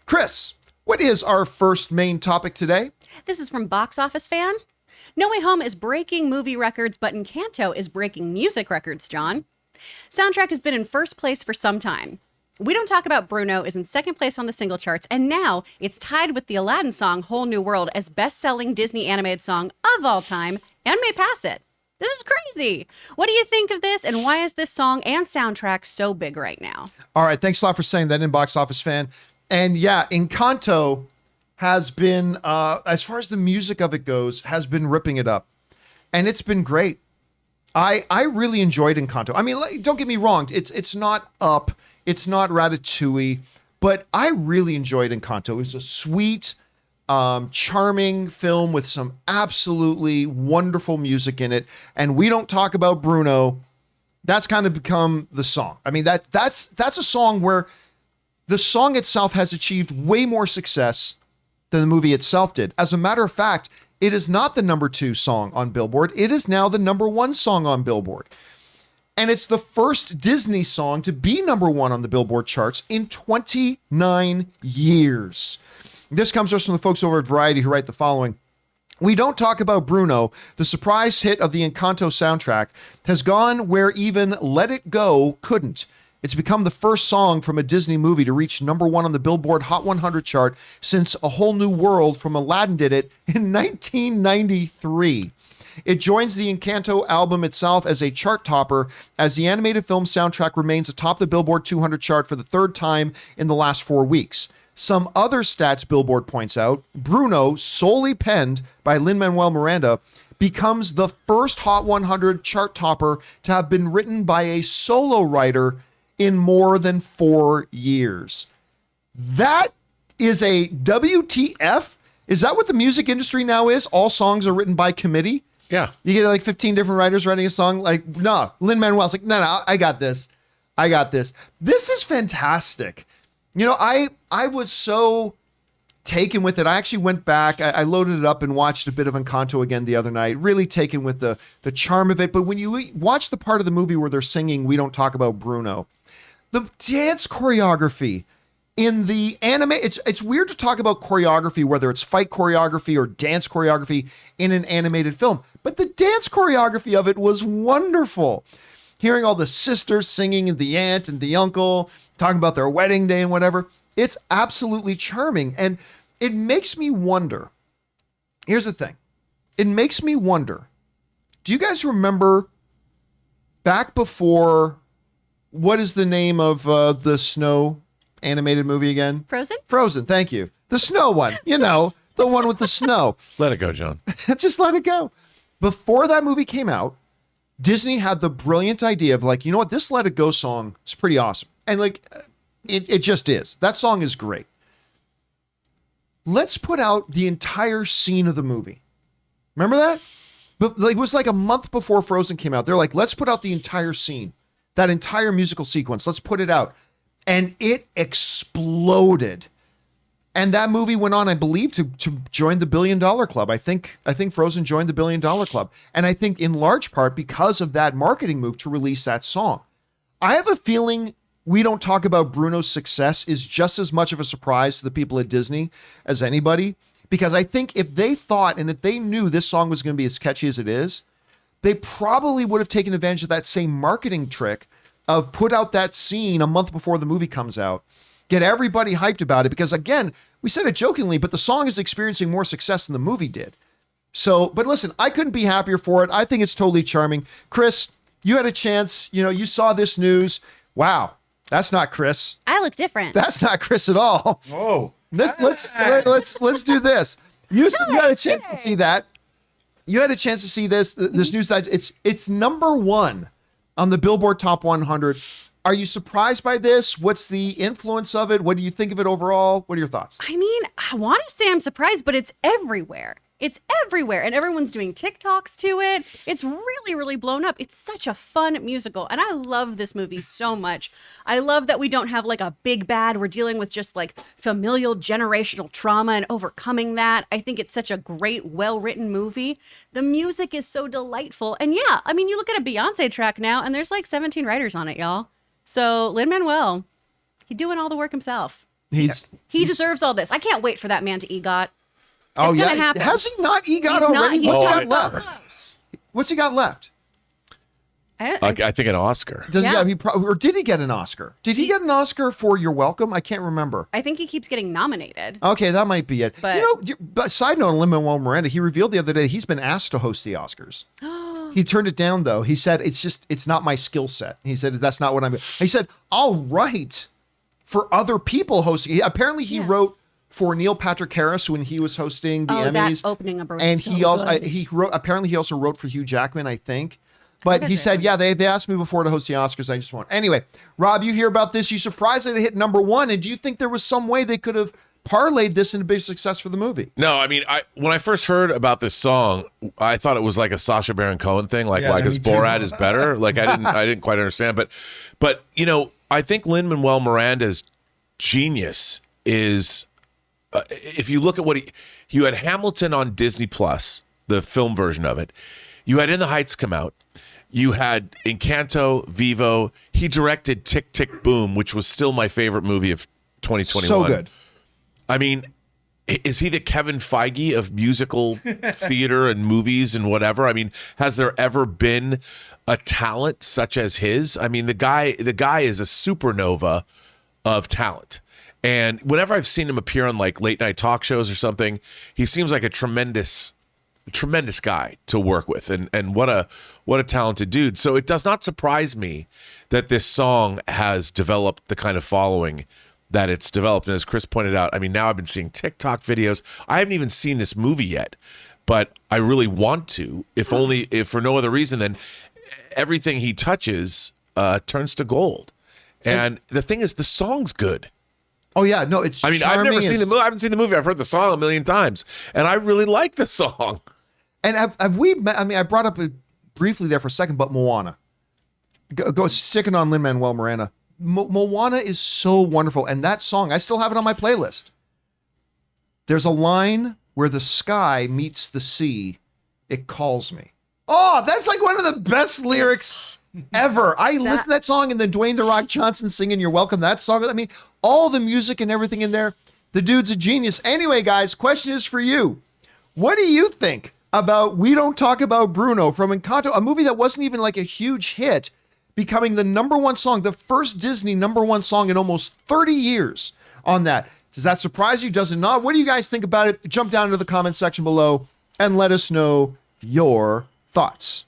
Chris, what is our first main topic today? This is from Box Office Fan. No Way Home is breaking movie records, but Encanto is breaking music records, John. Soundtrack has been in first place for some time. We Don't Talk About Bruno is in second place on the single charts, and now it's tied with the Aladdin song Whole New World as best-selling Disney animated song of all time and may pass it. This is crazy. What do you think of this, and why is this song and soundtrack so big right now? All right, thanks a lot for saying that, in Box Office Fan. And yeah, Encanto has been, as far as the music of it goes, has been ripping it up. And it's been great. I really enjoyed Encanto. I mean, don't get me wrong. It's not Up. It's not Ratatouille. But I really enjoyed Encanto. It was a sweet, charming film with some absolutely wonderful music in it. And We Don't Talk About Bruno. That's kind of become the song. I mean, that's a song where the song itself has achieved way more success than the movie itself did. As a matter of fact, it is not the number 2 song on Billboard. It is now the number 1 song on Billboard. And it's the first Disney song to be number 1 on the Billboard charts in 29 years. This comes to us from the folks over at Variety who write the following. We Don't Talk About Bruno, the surprise hit of the Encanto soundtrack, has gone where even Let It Go couldn't. It's become the first song from a Disney movie to reach number 1 on the Billboard Hot 100 chart since A Whole New World from Aladdin did it in 1993. It joins the Encanto album itself as a chart topper, as the animated film soundtrack remains atop the Billboard 200 chart for the 3rd time in the last 4 weeks. Some other stats Billboard points out, Bruno, solely penned by Lin-Manuel Miranda, becomes the first Hot 100 chart topper to have been written by a solo writer in more than 4 years. That is a WTF? Is that what the music industry now is? All songs are written by committee? Yeah. You get like 15 different writers writing a song? Like, no. Lin-Manuel's like, no, I got this. This is fantastic. You know, I was so taken with it. I actually went back. I loaded it up and watched a bit of Encanto again the other night. Really taken with the charm of it. But when you watch the part of the movie where they're singing We Don't Talk About Bruno, the dance choreography in the anime, it's weird to talk about choreography, whether it's fight choreography or dance choreography in an animated film. But the dance choreography of it was wonderful. Hearing all the sisters singing and the aunt and the uncle talking about their wedding day and whatever, it's absolutely charming. And it makes me wonder. Here's the thing. It makes me wonder. Do you guys remember back before, what is the name of the snow animated movie again? Frozen? Frozen, thank you. The snow one, you know, the one with the snow. Let it go, John. Just let it go. Before that movie came out, Disney had the brilliant idea of like, you know what, this Let It Go song is pretty awesome. And like, it just is. That song is great. Let's put out the entire scene of the movie. Remember that? But like, it was like a month before Frozen came out. They're like, let's put out the entire scene, that entire musical sequence. Let's put it out. And it exploded. And that movie went on, I believe, to join the $1 billion club. I think Frozen joined the $1 billion club. And I think in large part because of that marketing move to release that song. I have a feeling We Don't Talk About Bruno's success is just as much of a surprise to the people at Disney as anybody. Because I think if they thought and if they knew this song was going to be as catchy as it is, they probably would have taken advantage of that same marketing trick of put out that scene a month before the movie comes out. Get everybody hyped about it because, again, we said it jokingly, but the song is experiencing more success than the movie did. So, but listen, I couldn't be happier for it. I think it's totally charming. Chris, you had a chance. You know, you saw this news. Wow, that's not Chris. I look different. That's not Chris at all. Oh, Let's do this. You had a chance to see that. You had a chance to see this news. That it's number 1 on the Billboard Top 100. Are you surprised by this? What's the influence of it? What do you think of it overall? What are your thoughts? I mean, I want to say I'm surprised, but it's everywhere. It's everywhere, and everyone's doing TikToks to it. It's really, really blown up. It's such a fun musical, and I love this movie so much. I love that we don't have like a big bad. We're dealing with just like familial generational trauma and overcoming that. I think it's such a great, well-written movie. The music is so delightful, and yeah, I mean, you look at a Beyonce track now, and there's like 17 writers on it, y'all. So Lin-Manuel, he's doing all the work himself. He deserves all this. I can't wait for that man to EGOT. Oh, It's yeah. gonna happen. Has he not EGOT He's already? not- What's he he's got not left? What's he got left? I think an Oscar. Does Yeah. or did he get an Oscar? Did he get an Oscar for You're Welcome? I can't remember. I think he keeps getting nominated. Okay, that might be it. But- But side note on Lin-Manuel Miranda, he revealed the other day he's been asked to host the Oscars. He turned it down though. He said it's not my skill set. He said that's not what I'm. He said I'll write for other people hosting. Apparently he wrote for Neil Patrick Harris when he was hosting the Emmys. That opening number was and so he also good. he wrote. Apparently he also wrote for Hugh Jackman, I think. But he said, yeah, they asked me before to host the Oscars. I just won't. Anyway, Rob, you hear about this. You surprised that it hit #1. And do you think there was some way they could have parlayed this into big success for the movie? No, I mean, when I first heard about this song, I thought it was like a Sacha Baron Cohen thing, like Yeah, why because me too. Borat is better. Like I didn't quite understand, but you know, I think Lin-Manuel Miranda's genius is if you look at what you had Hamilton on Disney Plus, the film version of it. You had In the Heights come out. You had Encanto, Vivo. He directed Tick, Tick, Boom, which was still my favorite movie of 2021. So good. I mean, is he the Kevin Feige of musical theater and movies and whatever? I mean, has there ever been a talent such as his? I mean, the guy is a supernova of talent. And whenever I've seen him appear on like late night talk shows or something, he seems like a tremendous guy to work with, and what a talented dude. So it does not surprise me that this song has developed the kind of following that it's developed. And as Chris pointed out, I mean, now I've been seeing TikTok videos. I haven't even seen this movie yet, but I really want to, if for no other reason than everything he touches turns to gold. And the thing is, the song's good. Oh yeah, no, it's. I mean, I've never seen charming. the movie. I haven't seen the movie. I've heard the song a million times, and I really like the song. And have we met, I mean, I brought up it briefly there for a second, but Moana. Go sticking on Lin-Manuel Miranda. Moana is so wonderful. And that song, I still have it on my playlist. There's a line where the sky meets the sea. It calls me. Oh, that's like one of the best lyrics ever. I listen to that song and then Dwayne "The Rock" Johnson singing "You're Welcome." That song. I mean, all the music and everything in there. The dude's a genius. Anyway, guys, question is for you. What do you think about We Don't Talk About Bruno from Encanto, a movie that wasn't even like a huge hit, becoming the #1 song, the first Disney #1 song in almost 30 years on that? Does that surprise you? Does it not? What do you guys think about it? Jump down into the comment section below and let us know your thoughts.